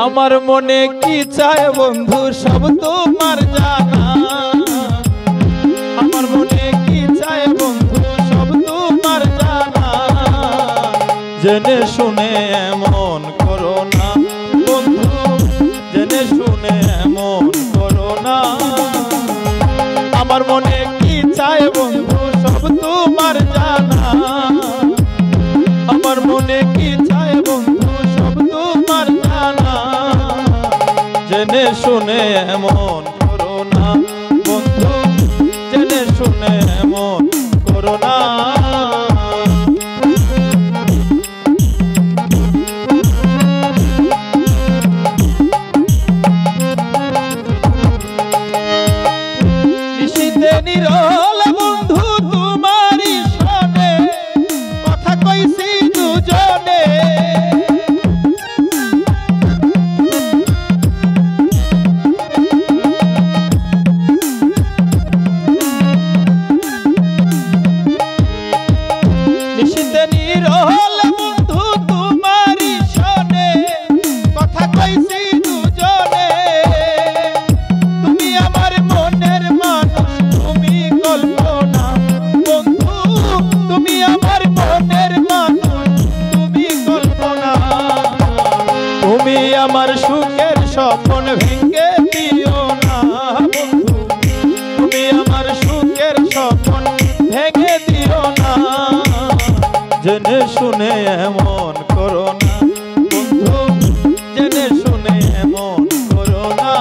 আমার মনে কি চায় বন্ধু সব তোমার জানা। আমার মনে কি চায় বন্ধু সব তোমার জানা। জেনে শুনে এমন করো না বন্ধু, জেনে শুনে এমন করো না। আমার মনে কি চায় বন্ধু সব তোমার জানা। আমার মনে কি চায় বন্ধু সব তোমার জানা। জেনে শুনে এমন করো না বন্ধু, জেনে শুনে এমন করো না। নিশীথে নিরল বন্ধু তোমারই সনে কথা কইছি দুজনে। নিশীথে নিরল বন্ধু তোমারই সনে কথা কইছি দুজনে। তুমি আমার মনের মানুষ, তুমি কল্পনা বন্ধু। তুমি আমার মনের মানুষ, তুমি কল্পনা। তুমি আমার সুখের স্বপ্ন ভেঙে দিও না বন্ধু। তুমি আমার সুখের স্বপ্ন ভেঙে দিও না। জেনে শুনে এমন করো না বন্ধু, জেনে শুনে এমন করো না।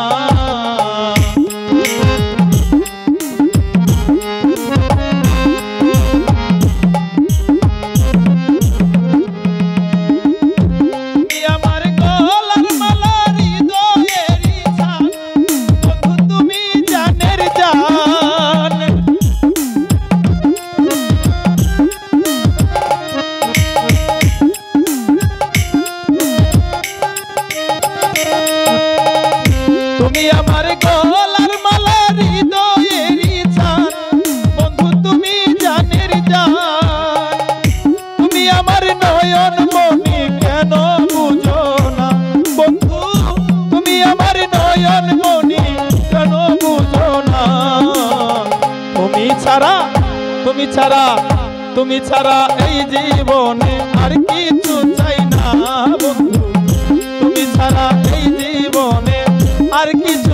তুমি আমার গলার মালা, হৃদয়েরই ছান বন্ধু, তুমি জানের জান। তুমি আমার গলার মালা, হৃদয়েরই ছান বন্ধু, তুমি জানের জান। তুমি আমার নয়ন মনি, কেন বুঝো না বন্ধু। তুমি আমার নয়ন মনি, কেন বুঝো না। তুমি ছাড়া, তুমি ছাড়া, তুমি ছাড়া এই জীবনে আর কিছু চাই না বন্ধু। তুমি ছাড়া এই জীবনে আর কিছু